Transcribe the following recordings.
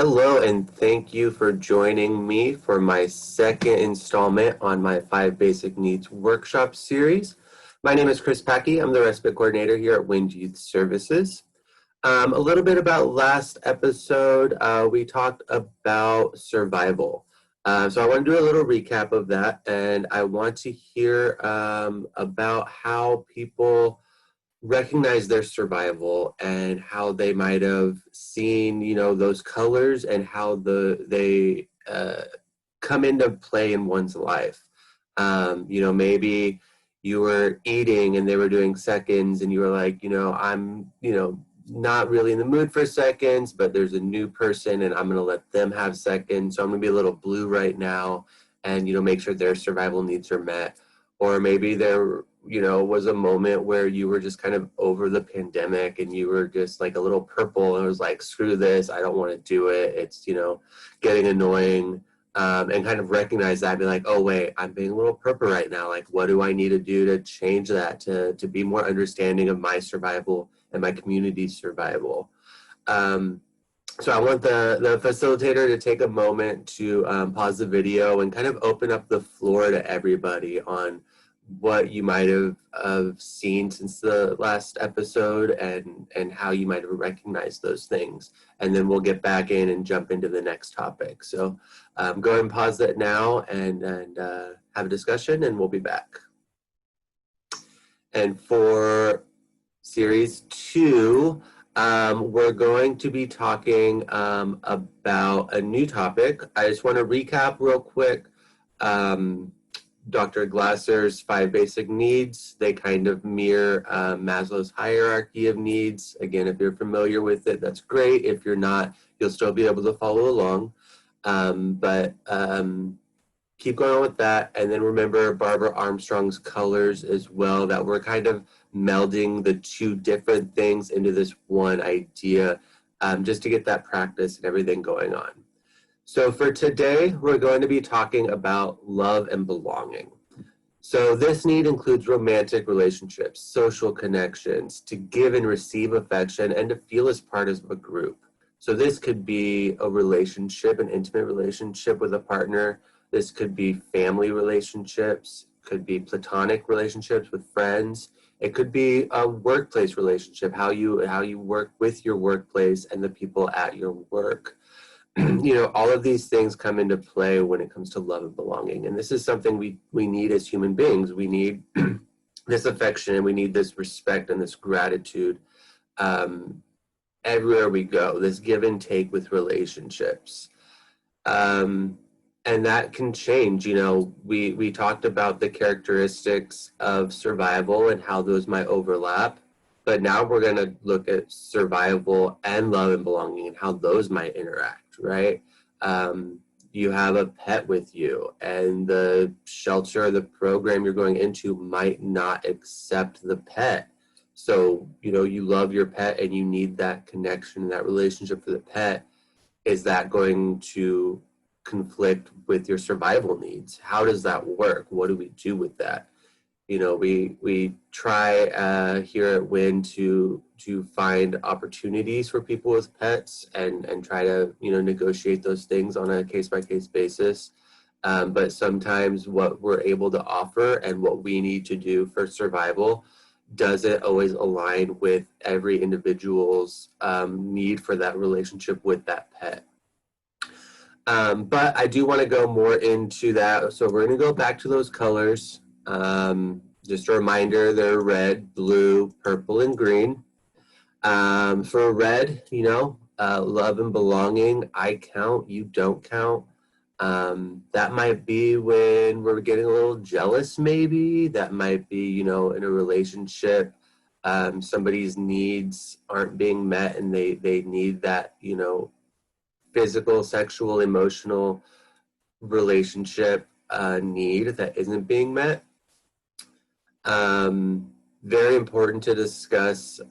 Hello, and thank you for joining me for my second installment on my 5 Basic Needs workshop series. My name is Chris Packey. I'm the respite coordinator here at Wind Youth Services. A little bit about last episode, we talked about survival. So I want to do a little recap of that, and I want to hear about how people recognize their survival and how they might have seen, those colors and how they come into play in one's life. Maybe you were eating and they were doing seconds and you were like, I'm, not really in the mood for seconds, but there's a new person and I'm going to let them have seconds. So I'm going to be a little blue right now and, make sure their survival needs are met. Or maybe there, was a moment where you were just kind of over the pandemic and you were just like a little purple and it was like, screw this, I don't want to do it. It's, getting annoying. And kind of recognize that and be like, oh, wait, I'm being a little purple right now. Like, what do I need to do to change that, to be more understanding of my survival and my community's survival? So I want the facilitator to take a moment to pause the video and kind of open up the floor to everybody on what you might have seen since the last episode and how you might have recognized those things. And then we'll get back in and jump into the next topic. So go ahead and pause that now and have a discussion, and we'll be back. And for series 2, we're going to be talking about a new topic. I just want to recap real quick. Dr. Glasser's 5 basic needs, they kind of mirror Maslow's hierarchy of needs. Again, if you're familiar with it, that's great. If you're not, you'll still be able to follow along. But keep going with that. And then remember Barbara Armstrong's colors as well, that we're kind of melding the two different things into this one idea, just to get that practice and everything going on. So for today, we're going to be talking about love and belonging. So this need includes romantic relationships, social connections, to give and receive affection, and to feel as part of a group. So this could be a relationship, an intimate relationship with a partner. This could be family relationships, could be platonic relationships with friends. It could be a workplace relationship, how you work with your workplace and the people at your work. All of these things come into play when it comes to love and belonging. And this is something we need as human beings. We need this affection, and we need this respect and this gratitude everywhere we go, this give and take with relationships. And that can change. We talked about the characteristics of survival and how those might overlap. But now we're going to look at survival and love and belonging and how those might interact, right? You have a pet with you, and the shelter or the program you're going into might not accept the pet. So, you love your pet and you need that connection, that relationship for the pet. Is that going to conflict with your survival needs? How does that work? What do we do with that? We try here at WIN to find opportunities for people with pets and try to, negotiate those things on a case-by-case basis. But sometimes what we're able to offer and what we need to do for survival doesn't always align with every individual's need for that relationship with that pet. But I do want to go more into that. So we're going to go back to those colors. Just a reminder, they're red, blue, purple, and green. For red, love and belonging, I count, you don't count. That might be when we're getting a little jealous, maybe. That might be, in a relationship, somebody's needs aren't being met and they need that, physical, sexual, emotional relationship need that isn't being met. Very important to discuss,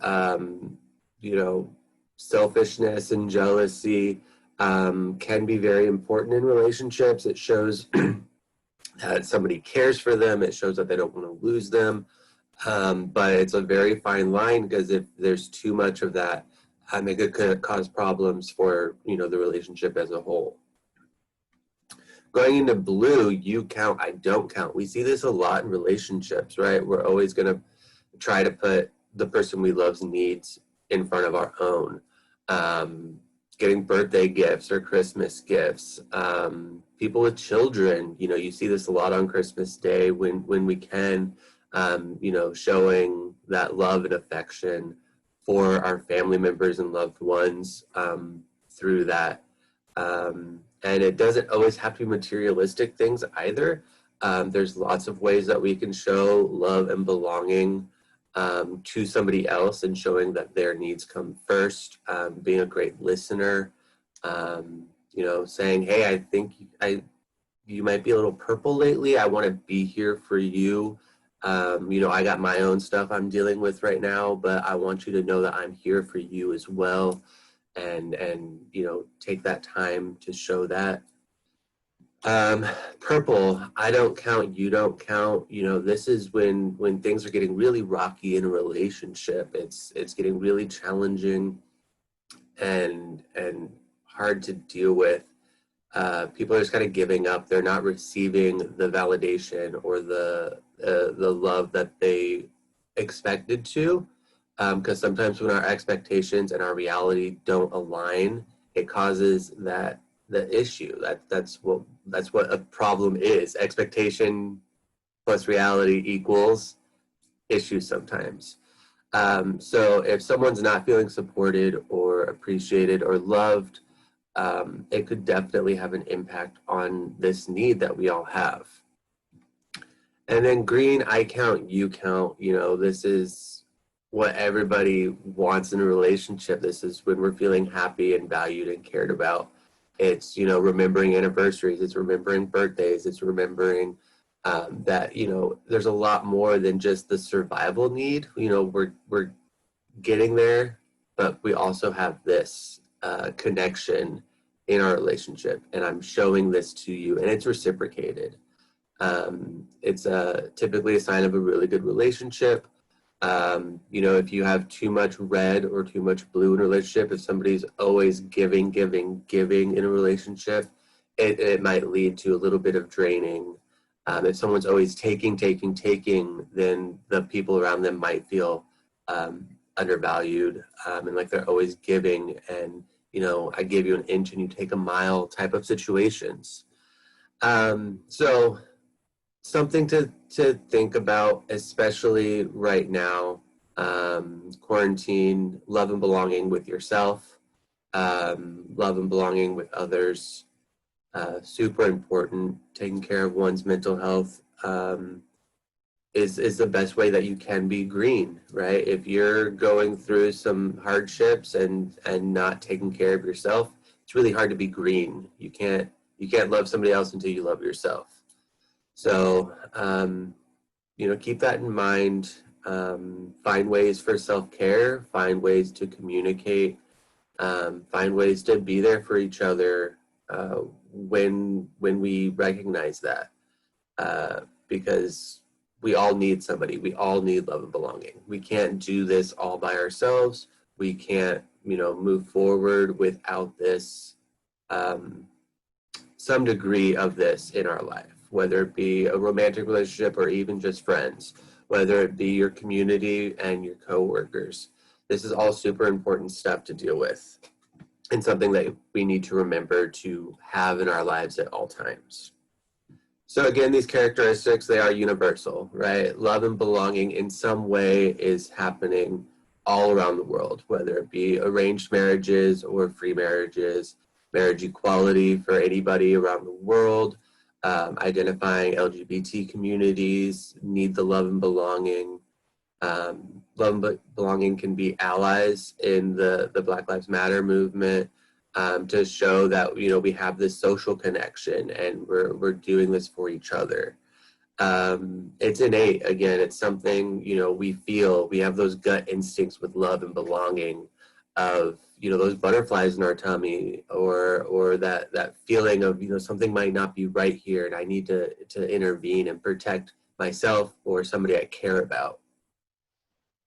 selfishness and jealousy can be very important in relationships. It shows that somebody cares for them. It shows that they don't want to lose them. But it's a very fine line, because if there's too much of that, it could cause problems for, the relationship as a whole. Going into blue, you count, I don't count. We see this a lot in relationships, right? We're always going to try to put the person we love's needs in front of our own. Getting birthday gifts or Christmas gifts. People with children, you see this a lot on Christmas Day when we can, showing that love and affection for our family members and loved ones through that. And it doesn't always have to be materialistic things either. There's lots of ways that we can show love and belonging to somebody else and showing that their needs come first, being a great listener, saying, hey, I think you might be a little purple lately. I want to be here for you. I got my own stuff I'm dealing with right now, but I want you to know that I'm here for you as well. And take that time to show that. Purple, I don't count, you don't count. This is when things are getting really rocky in a relationship. It's getting really challenging and hard to deal with. People are just kind of giving up. They're not receiving the validation or the love that they expected to. Because sometimes when our expectations and our reality don't align, it causes the issue. That's what a problem is. Expectation plus reality equals issue sometimes. So if someone's not feeling supported or appreciated or loved, it could definitely have an impact on this need that we all have. And then green, I count, you count. This is what everybody wants in a relationship. This is when we're feeling happy and valued and cared about. It's, remembering anniversaries. It's remembering birthdays. It's remembering that, there's a lot more than just the survival need. We're getting there, but we also have this connection in our relationship, and I'm showing this to you, and it's reciprocated. It's typically a sign of a really good relationship. If you have too much red or too much blue in a relationship, if somebody's always giving in a relationship, it might lead to a little bit of draining. If someone's always taking, then the people around them might feel undervalued and like they're always giving, and I give you an inch and you take a mile type of situations. So something to think about, especially right now. Quarantine, love and belonging with yourself, love and belonging with others, super important. Taking care of one's mental health is the best way that you can be green, right? If you're going through some hardships and not taking care of yourself, it's really hard to be green. You can't love somebody else until you love yourself. So, keep that in mind. Find ways for self-care, find ways to communicate, find ways to be there for each other when we recognize that. Because we all need somebody. We all need love and belonging. We can't do this all by ourselves. We can't, move forward without this, some degree of this in our life, whether it be a romantic relationship or even just friends, whether it be your community and your coworkers. This is all super important stuff to deal with and something that we need to remember to have in our lives at all times. So again, these characteristics, they are universal, right? Love and belonging in some way is happening all around the world, whether it be arranged marriages or free marriages, marriage equality for anybody around the world, identifying LGBT communities need the love and belonging. Love and belonging can be allies in the Black Lives Matter movement, to show that we have this social connection and we're doing this for each other. It's innate. Again, it's something we feel. We have those gut instincts with love and belonging, of those butterflies in our tummy, or that feeling of something might not be right here and I need to intervene and protect myself or somebody I care about.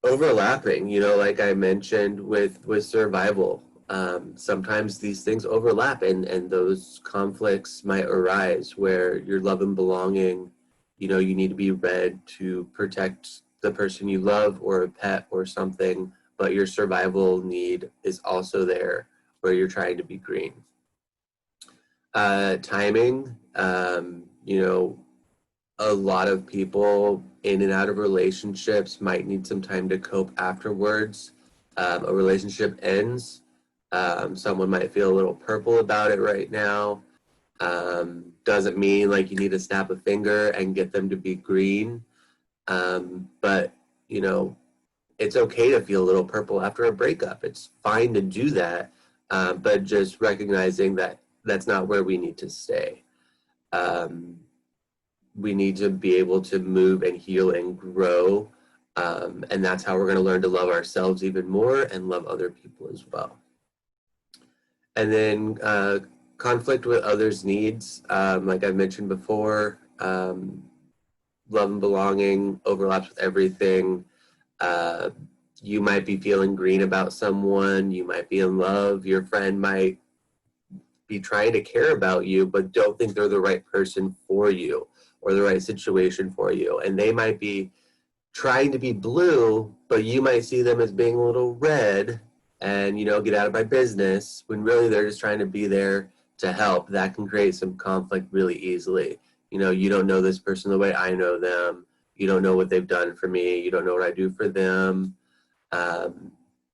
overlapping, like I mentioned with survival. Sometimes these things overlap, and those conflicts might arise where your love and belonging, you need to be read to protect the person you love or a pet or something, but your survival need is also there where you're trying to be green. Timing, a lot of people in and out of relationships might need some time to cope afterwards. A relationship ends. Someone might feel a little purple about it right now. Doesn't mean like you need to snap a finger and get them to be green. But, it's okay to feel a little purple after a breakup. It's fine to do that, but just recognizing that that's not where we need to stay. Um, we need to be able to move and heal and grow. And that's how we're going to learn to love ourselves even more and love other people as well. And then conflict with others' needs, like I mentioned before, love and belonging overlaps with everything. You might be feeling green about someone, you might be in love, your friend might be trying to care about you, but don't think they're the right person for you or the right situation for you. And they might be trying to be blue, but you might see them as being a little red and, get out of my business, when really they're just trying to be there to help. That can create some conflict really easily. You don't know this person the way I know them. You don't know what they've done for me. You don't know what I do for them.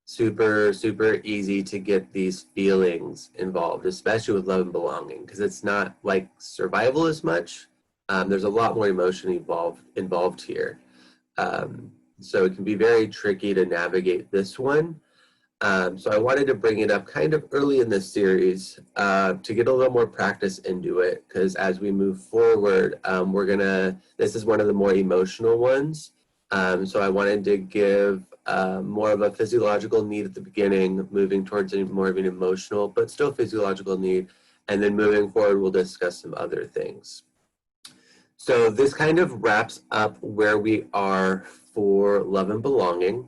Super, super easy to get these feelings involved, especially with love and belonging, because it's not like survival as much. There's a lot more emotion involved here. So it can be very tricky to navigate this one. So I wanted to bring it up kind of early in this series to get a little more practice into it, because as we move forward, this is one of the more emotional ones. So I wanted to give more of a physiological need at the beginning, moving towards more of an emotional, but still physiological need. And then moving forward, we'll discuss some other things. So this kind of wraps up where we are for love and belonging.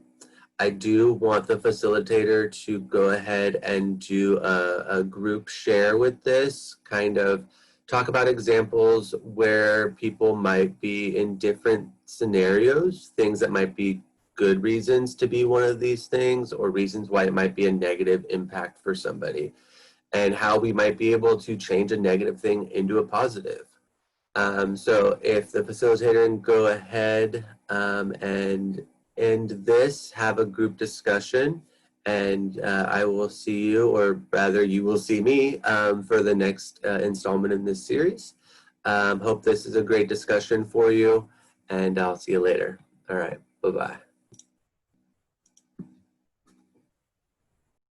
I do want the facilitator to go ahead and do a group share with this, kind of talk about examples where people might be in different scenarios, things that might be good reasons to be one of these things, or reasons why it might be a negative impact for somebody, and how we might be able to change a negative thing into a positive. So if the facilitator can go ahead and end this, have a group discussion, and I will see you, or rather you will see me for the next installment in this series. Hope this is a great discussion for you, and I'll see you later. All right, bye-bye.